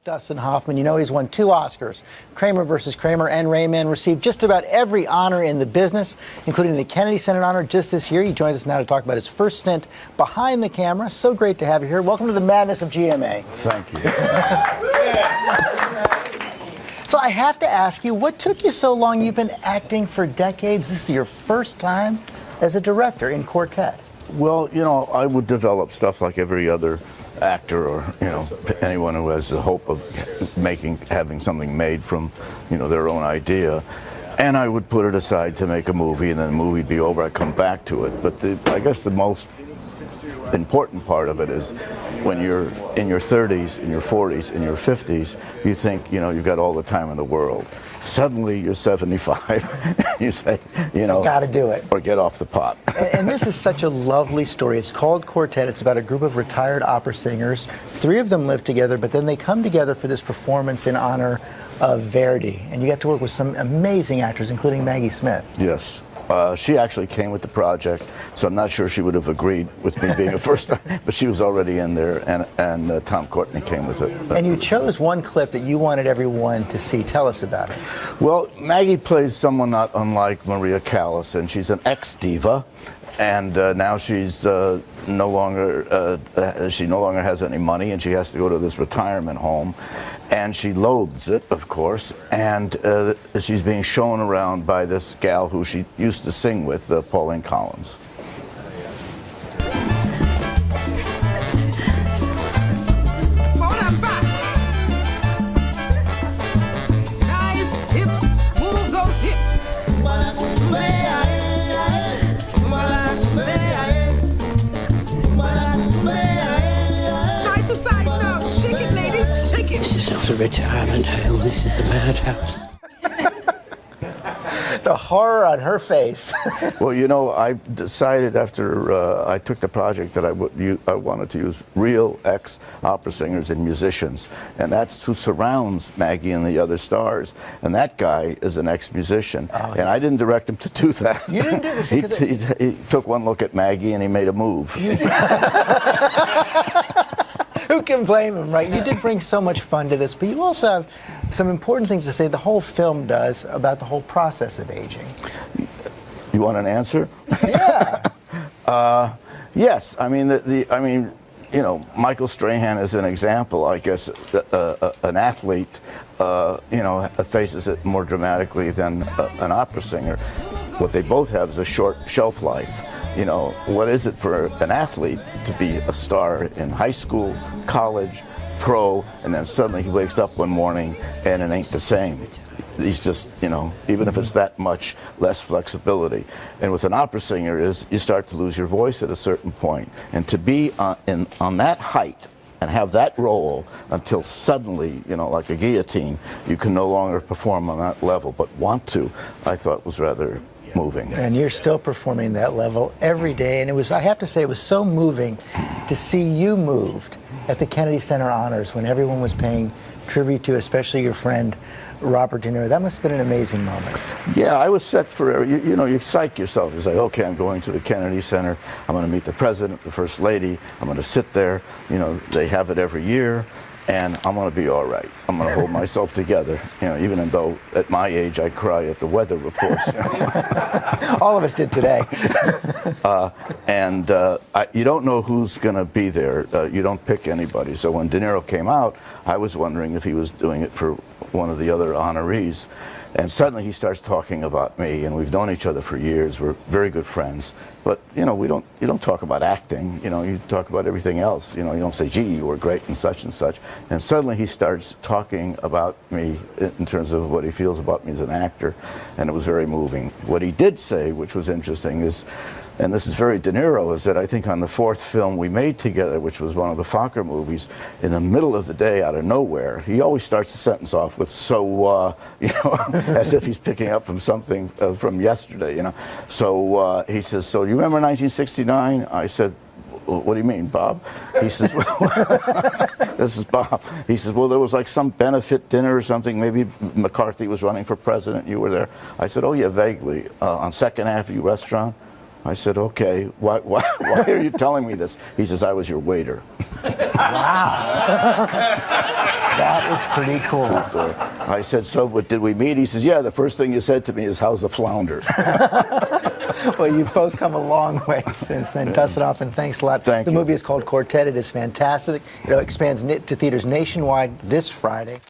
Dustin Hoffman. You know he's won 2 Oscars. Kramer versus Kramer and Rayman received just about every honor in the business, including the Kennedy Center honor just this year. He joins us now to talk about his first stint behind the camera. So great to have you here. Welcome to the madness of GMA. Thank you. So I have to ask you, what took you so long? You've been acting for decades. This is your first time as a director in Quartet. Well, you know, I would develop stuff like every other actor, or anyone who has the hope of having something made from their own idea, and I would put it aside to make a movie, and then the movie would be over. I'd come back to it. But I guess the most important part of it is when you're in your 30s, in your 40s, in your 50s, you think you've got all the time in the world. Suddenly you're 75 and you say, gotta do it, or get off the pot. And this is such a lovely story. It's called Quartet. It's about a group of retired opera singers. 3 of them live together, but then they come together for this performance in honor of Verdi. And you got to work with some amazing actors, including Maggie Smith. Yes. She actually came with the project, so I'm not sure she would have agreed with me being a first time, but she was already in there, and Tom Courtney came with it. And you chose one clip that you wanted everyone to see. Tell us about it. Well, Maggie plays someone not unlike Maria Callas, and she's an ex-diva, and now she's no longer has any money, and she has to go to this retirement home, and she loathes it, of course, and she's being shown around by this gal who she used to sing with, Pauline Collins. This is not a retirement home, this is a madhouse. The horror on her face. Well, I decided after I took the project that I wanted to use real ex-opera singers and musicians, and that's who surrounds Maggie and the other stars. And that guy is an ex-musician, and I didn't direct him to do that. You didn't do this? He took one look at Maggie and he made a move. Who can blame him, right? You did bring so much fun to this, but you also have some important things to say. The whole film does about the whole process of aging. You want an answer? Yeah. Yes. I mean, Michael Strahan is an example. I guess an athlete, faces it more dramatically than an opera singer. What they both have is a short shelf life. What is it for an athlete to be a star in high school, college, pro, and then suddenly he wakes up one morning and it ain't the same. He's just, even if it's that much less flexibility. And with an opera singer is you start to lose your voice at a certain point. And to be on that height and have that role until suddenly, like a guillotine, you can no longer perform on that level, but want to, I thought was rather moving. And you're still performing that level every day, and I have to say, it was so moving to see you moved at the Kennedy Center Honors when everyone was paying tribute to, especially your friend Robert De Niro. That must have been an amazing moment. Yeah, I was set for, you psych yourself. You say, okay, I'm going to the Kennedy Center, I'm going to meet the president, the first lady, I'm going to sit there, they have it every year, and I'm going to be all right. I'm going to hold myself together, even though at my age I cry at the weather reports. All of us did today. You don't know who's going to be there. You don't pick anybody. So when De Niro came out, I was wondering if he was doing it for one of the other honorees. And suddenly he starts talking about me, and we've known each other for years. We're very good friends. But, you don't talk about acting. You talk about everything else. You don't say, gee, you were great and such. And suddenly he starts talking about me in terms of what he feels about me as an actor, and it was very moving. What he did say, which was interesting, is, and this is very De Niro, is that I think on the 4th film we made together, which was one of the Fokker movies, in the middle of the day, out of nowhere, he always starts the sentence off with, so, as if he's picking up from something from yesterday, So he says, so you remember 1969? I said, what do you mean, Bob? He says, this is Bob. He says, well, there was like some benefit dinner or something. Maybe McCarthy was running for president. You were there. I said, oh, yeah, vaguely. On Second Avenue Restaurant? I said, okay, why are you telling me this? He says, I was your waiter. Wow. That is pretty cool. I said, so what, did we meet? He says, yeah, the first thing you said to me is, how's the flounder? Well, you've both come a long way since then. Yeah. Dustin Hoffman, thanks a lot. Thank you. The movie is called Quartet. It is fantastic. It expands to theaters nationwide this Friday.